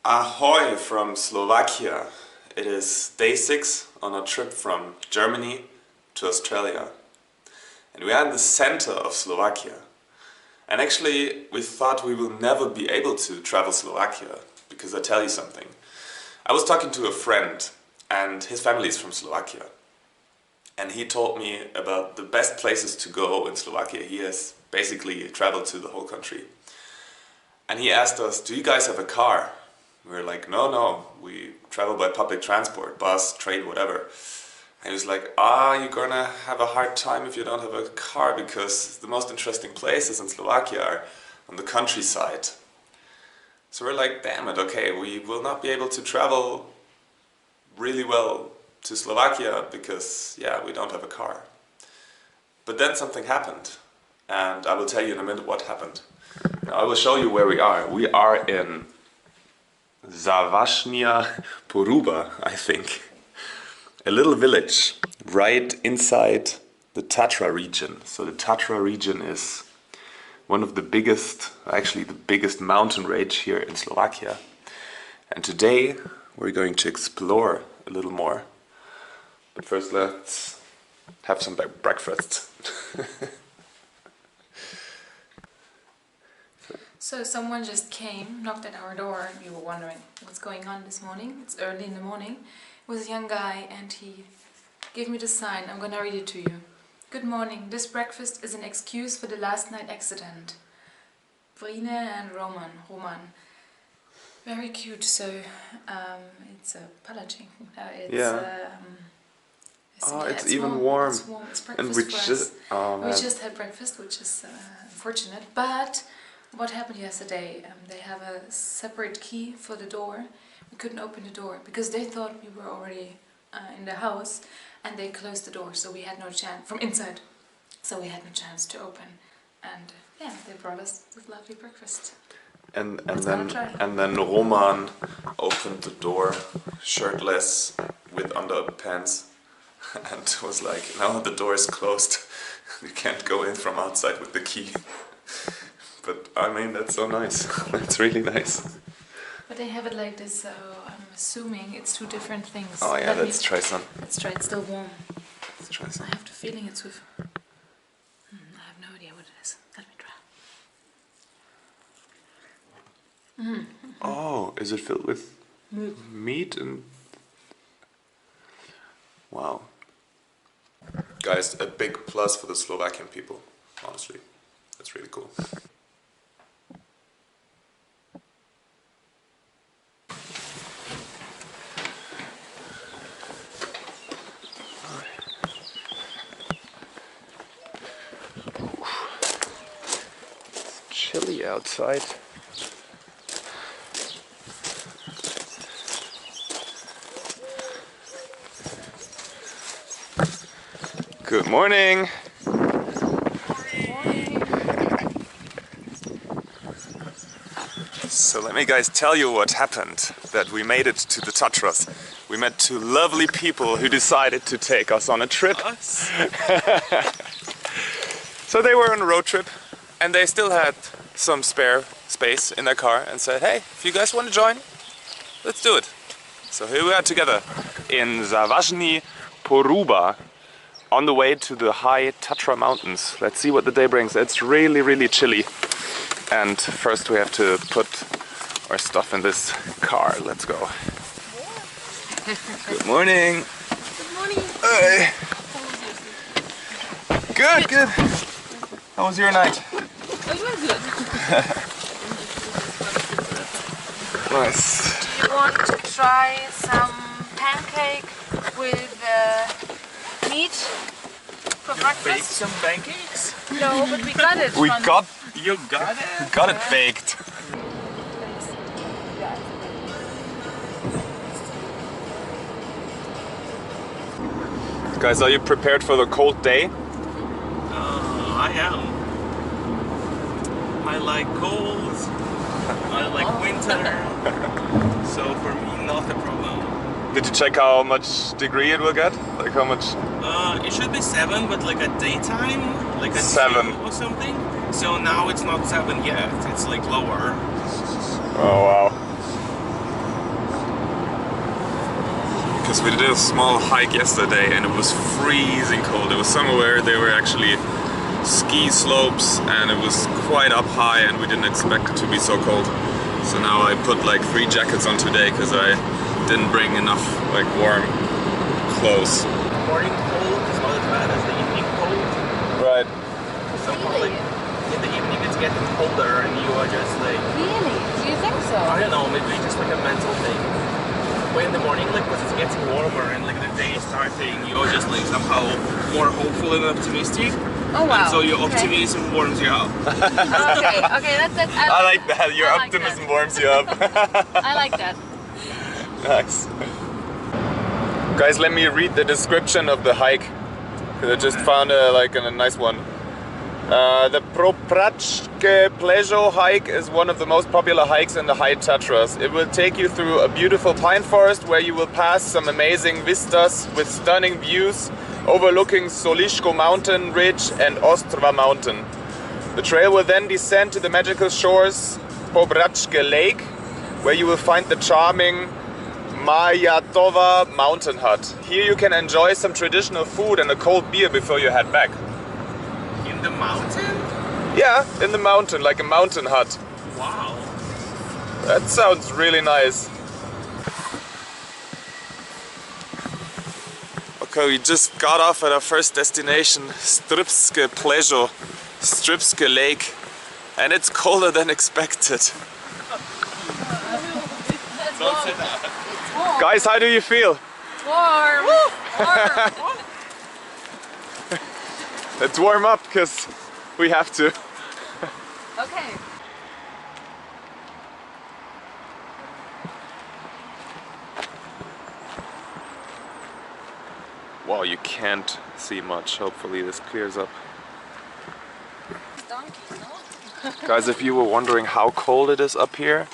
Ahoy from Slovakia. It is day 6 on a trip from Germany to Australia. And we are in the center of Slovakia. And actually we thought we will never be able to travel Slovakia, because I tell you something. I was talking to a friend and his family is from Slovakia. And he told me about the best places to go in Slovakia. He has basically traveled to the whole country. And he asked us, do you guys have a car? We were like, no, we travel by public transport, bus, train, whatever. And he was like, you're gonna have a hard time if you don't have a car, because the most interesting places in Slovakia are on the countryside. So we're like, damn it, okay, we will not be able to travel really well to Slovakia because, yeah, we don't have a car. But then something happened, and I will tell you in a minute what happened. Now, I will show you where we are. We are in Závažná Poruba, I think. A little village right inside the Tatra region. So the Tatra region is one of the biggest, actually the biggest mountain range here in Slovakia. And today we're going to explore a little more. But first let's have some breakfast. So someone just came, knocked at our door, and we were wondering what's going on this morning. It's early in the morning. It was a young guy and he gave me the sign. I'm gonna read it to you. Good morning. This breakfast is an excuse for the last night accident. Brine and Roman. Very cute. So it's a palatine. It's even warm. It's warm. It's breakfast And we for us. just We just had breakfast, which is unfortunate. But what happened yesterday? They have a separate key for the door. We couldn't open the door because they thought we were already in the house, and they closed the door, so we had no chance from inside. So we had no chance to open, and yeah, they brought us this lovely breakfast. And then Roman opened the door shirtless with underpants and was like, "No, the door is closed. You can't go in from outside with the key." But I mean, that's so nice. That's really nice. But they have it like this, so I'm assuming it's two different things. Oh yeah, let's try some. Let's try. It's still warm. Let's try some. I have the feeling it's with. I have no idea what it is. Let me try. Oh, is it filled with meat and? Wow. Guys, a big plus for the Slovakian people, honestly. That's really cool. It's chilly outside. Good morning. So let me guys tell you what happened, that we made it to the Tatras. We met two lovely people who decided to take us on a trip. So they were on a road trip and they still had some spare space in their car and said, hey, if you guys want to join, let's do it. So here we are together in Závažná Poruba on the way to the high Tatra mountains. Let's see what the day brings. It's really, really chilly. And first we have to put our stuff in this car. Let's go. Good morning. Good morning. Hey. Good. How was your night? Oh, it was good. Nice. Do you want to try some pancake with meat for breakfast? Bake some pancakes? No, but we got it. You got it? Got it baked. Guys, are you prepared for the cold day? I am. I like cold. I like winter. So for me, not a problem. Did you check how much degree it will get? Like how much? It should be 7, but like at daytime, like at 7 or something. So now it's not 7 yet. It's like lower. Oh wow. because we did a small hike yesterday and it was freezing cold. It was somewhere there were actually ski slopes and it was quite up high and we didn't expect it to be so cold. So now I put like 3 jackets on today because I didn't bring enough like warm clothes. Morning cold is not as bad as the evening cold. Right. Somehow like in the evening it's getting colder and you are just like... Really? Do you think so? I don't know, maybe just like a mental thing. But in the morning, like, because it's getting warmer and like the day is starting, you're just like somehow more hopeful and optimistic. Oh wow. And so your optimism warms you up. Okay, that's I like that, your I like optimism that. warms you up. I like that. Nice. Guys, let me read the description of the hike. I just found a nice one. The Proprachke Pleasure hike is one of the most popular hikes in the High Tatras. It will take you through a beautiful pine forest where you will pass some amazing vistas with stunning views overlooking Solishko mountain ridge and Ostrava mountain. The trail will then descend to the magical shores Proprachke Lake, where you will find the charming Mayatova mountain hut. Here you can enjoy some traditional food and a cold beer before you head back. In the mountain? Yeah, in the mountain, like a mountain hut. Wow. That sounds really nice. Okay, we just got off at our first destination, Stripske Pleasure, Stripske Lake, and it's colder than expected. Don't say that. It's warm. Guys, how do you feel? Warm. Warm. Let's warm up, because we have to. Okay. Wow, you can't see much. Hopefully this clears up. Donkey, no? Guys, if you were wondering how cold it is up here,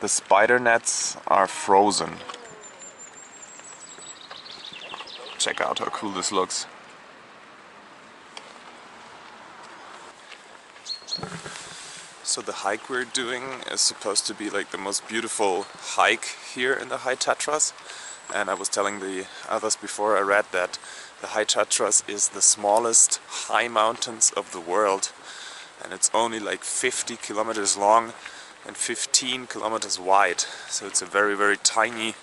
the spider nets are frozen. Check out how cool this looks. So the hike we're doing is supposed to be like the most beautiful hike here in the High Tatras. And I was telling the others before I read that the High Tatras is the smallest high mountains of the world. And it's only like 50 kilometers long and 15 kilometers wide. So it's a very, very tiny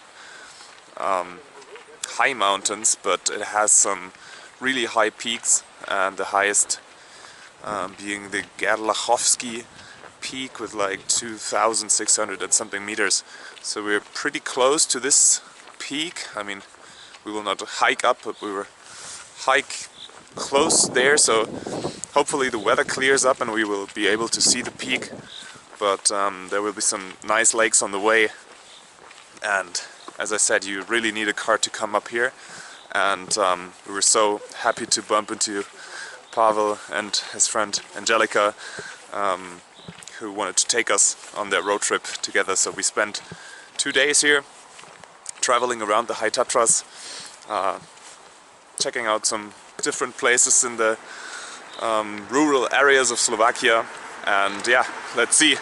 high mountains, but it has some really high peaks, and the highest being the Gerlachowski peak with like 2,600 and something meters. So we're pretty close to this peak. I mean, we will not hike up, but we will hike close there, so hopefully the weather clears up and we will be able to see the peak. But there will be some nice lakes on the way, and as I said, you really need a car to come up here, and we were so happy to bump into Pavel and his friend Angelica, who wanted to take us on their road trip together. So we spent 2 days here traveling around the High Tatras, checking out some different places in the rural areas of Slovakia, and yeah, let's see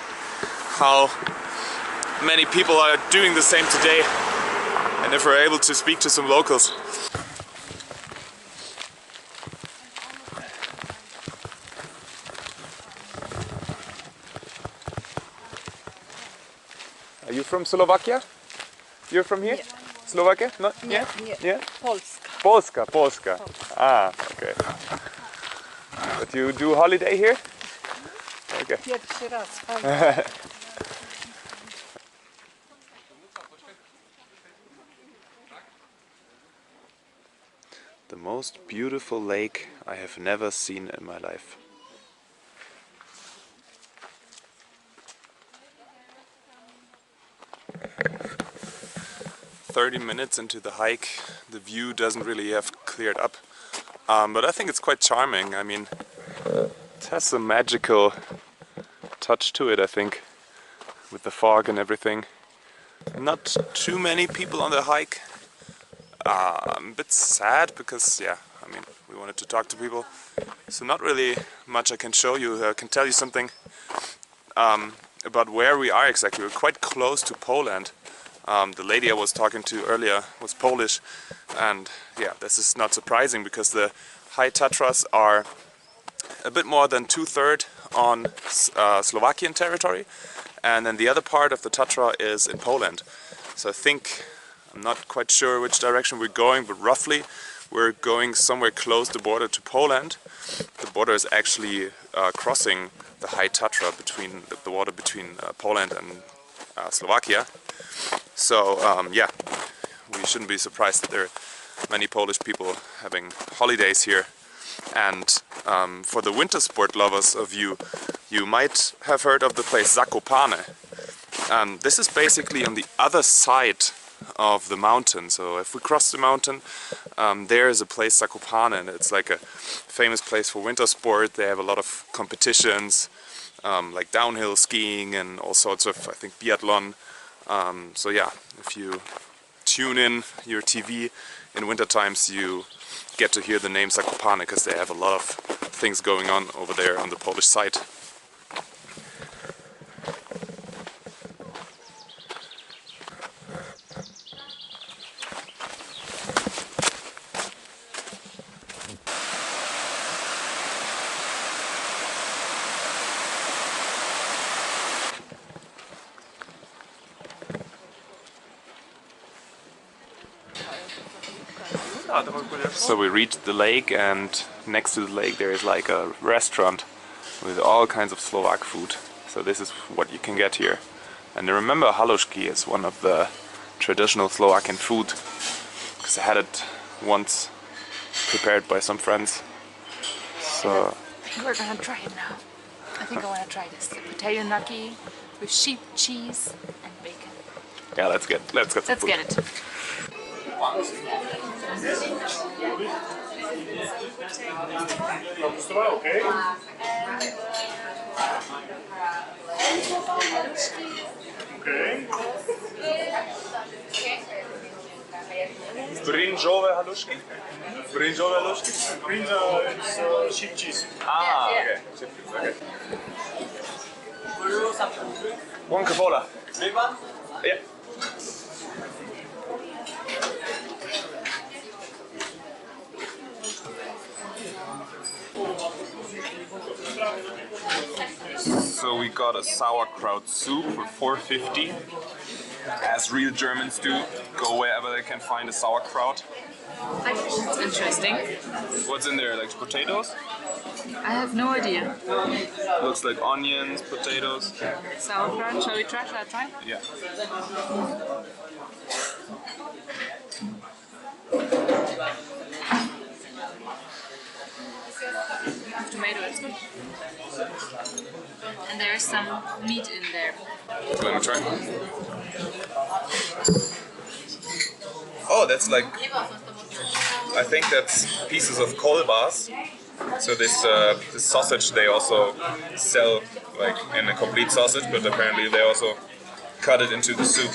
how many people are doing the same today and if we're able to speak to some locals. Are you from Slovakia? You're from here? Yeah. Slovakia? No? Yeah. Yeah? Polska. Polska. Ah, okay. But you do holiday here? Okay. Pierwszy raz. The most beautiful lake I have never seen in my life. "30 minutes into the hike, the view doesn't really have cleared up, but I think it's quite charming. I mean, it has some magical touch to it, I think, with the fog and everything. Not too many people on the hike. I'm a bit sad because, yeah, I mean, we wanted to talk to people, so not really much I can show you. I can tell you something about where we are exactly. We're quite close to Poland. The lady I was talking to earlier was Polish, and yeah, this is not surprising because the High Tatras are a bit more than 2/3 on Slovakian territory, and then the other part of the Tatra is in Poland. So I think, I'm not quite sure which direction we're going, but roughly we're going somewhere close to the border to Poland. The border is actually crossing the High Tatra, between the water between Poland and Slovakia. So yeah, we shouldn't be surprised that there are many Polish people having holidays here. And for the winter sport lovers of you, you might have heard of the place Zakopane. This is basically on the other side of the mountain. So if we cross the mountain, there is a place Zakopane, and it's like a famous place for winter sport. They have a lot of competitions, like downhill skiing and all sorts of, I think, biathlon. So yeah, if you tune in your TV in winter times, you get to hear the name Zakopane because they have a lot of things going on over there on the Polish side. So we reached the lake, and next to the lake there is like a restaurant with all kinds of Slovak food. So this is what you can get here. And remember, halušky is one of the traditional Slovakian food, because I had it once prepared by some friends. So I think we're gonna try it now. I think I wanna try this. The potato gnocchi with sheep cheese and bacon. yeah, let's get some food. Let's get it. Okay. Okay. Brinzowe haluszki? Brinzowe haluszki? Brinza is sheep cheese. Ah, okay. Okay. One Coca-Cola. Big one? Yeah. So we got a sauerkraut soup for 4.50, as real Germans do. Go wherever they can find a sauerkraut. It's interesting. What's in there? Like potatoes? I have no idea. Looks like onions, potatoes. Sauerkraut, shall we try? Shall I try? Yeah. Tomato, it's good. And there's some meat in there. Let me try. Oh, that's like, I think that's pieces of kolbas. So this sausage they also sell like in a complete sausage, but apparently they also cut it into the soup.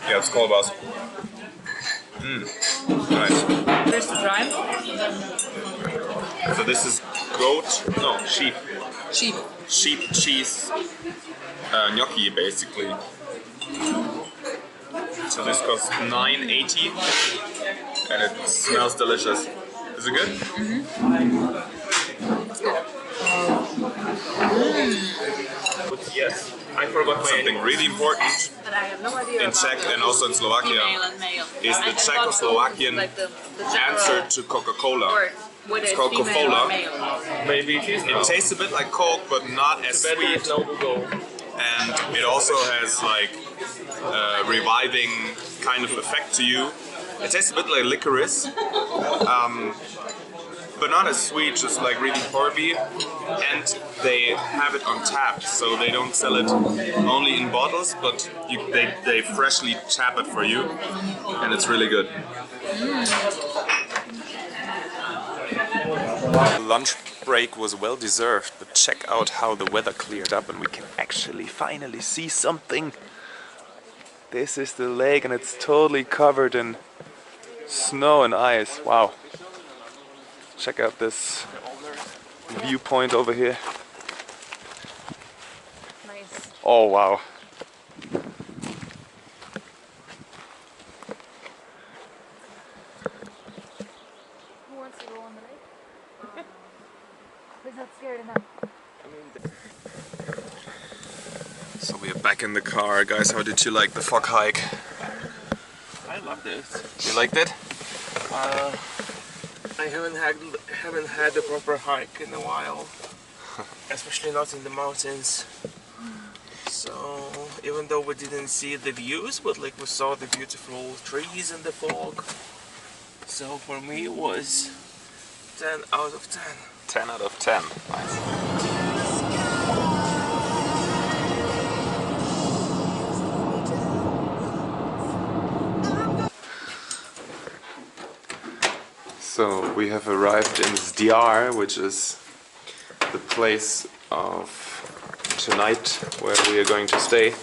Yeah, it's kolbas. Nice. First try. So this is sheep cheese gnocchi basically. So this costs $9.80 and it smells delicious. Is it good? It's good. Yes. I forgot something really important But I have no idea in Czech and also in Slovakia is the Czechoslovakian answer to Coca-Cola. It's called Coca-Cola. Maybe it is. It tastes a bit like Coke, but not as sweet. And it also has like a reviving kind of effect to you. It tastes a bit like licorice, but not as sweet, just like really herby. And they have it on tap, so they don't sell it only in bottles, but they freshly tap it for you, and it's really good. The lunch break was well deserved, but check out how the weather cleared up and we can actually finally see something. This is the lake and it's totally covered in snow and ice. Wow. Check out this viewpoint over here. Oh wow. Who wants to go on the lake? Who's not scared enough? So we are back in the car, guys. How did you like the fog hike? I loved it. You liked it? I haven't had a proper hike in a while, especially not in the mountains. So even though we didn't see the views, but like we saw the beautiful trees and the fog. So for me it was 10 out of 10. 10 out of 10. Nice. So we have arrived in Zdyar, which is the place of tonight where we are going to stay.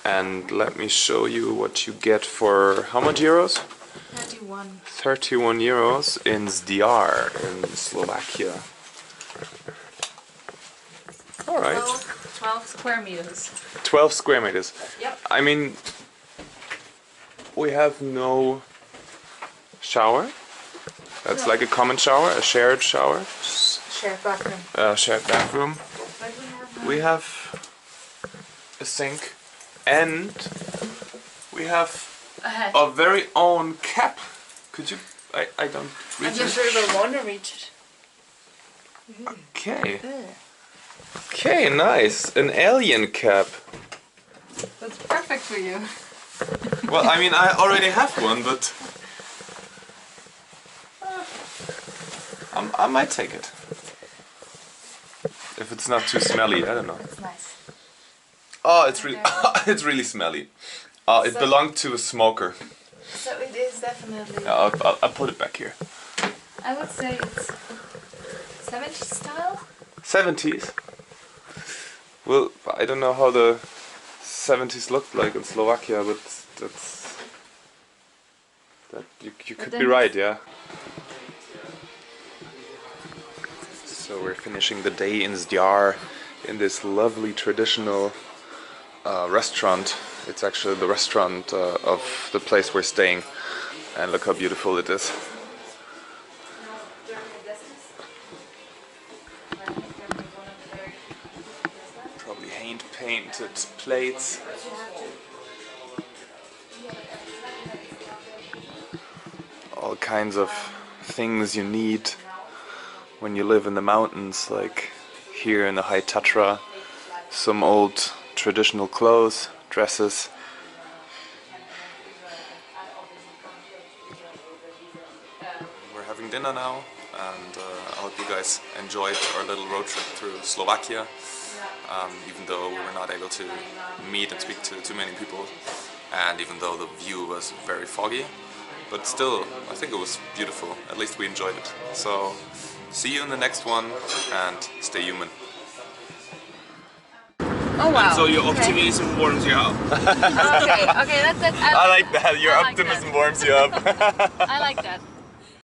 And let me show you what you get for how much euros? 31. 31 euros in Zdyar in Slovakia. Alright. 12 square meters. 12 square meters. Yep. I mean, we have no shower. That's like a common shower, a shared shower. Shared bathroom. Shared bathroom. But We have a sink and we have a hat. our very own cap. Could you? I don't I'm reach not it. sure if I want to reach it. Okay. Okay, nice. An alien cap. That's perfect for you. Well, I mean, I already have one, but I might take it. If it's not too smelly, I don't know. That's nice. Oh, it's really, it's really smelly. It So- belonged to a smoker. So it is definitely. I'll put it back here. I would say it's 70s style. 70s. Well, I don't know how the 70s looked like in Slovakia, but you could be right, yeah. So we're finishing the day in Zdyar in this lovely traditional restaurant. It's actually the restaurant of the place we're staying, and look how beautiful it is. Probably hand-painted plates. All kinds of things you need when you live in the mountains, like here in the High Tatra. Some old traditional clothes, dresses. We're having dinner now, and I hope you guys enjoyed our little road trip through Slovakia. Even though we were not able to meet and speak to too many people, and even though the view was very foggy, but still, I think it was beautiful. At least we enjoyed it. So, see you in the next one, and stay human. Oh wow. So your Okay. optimism warms you up. Okay, that's it. I like that. Your I like optimism warms you up. I like that.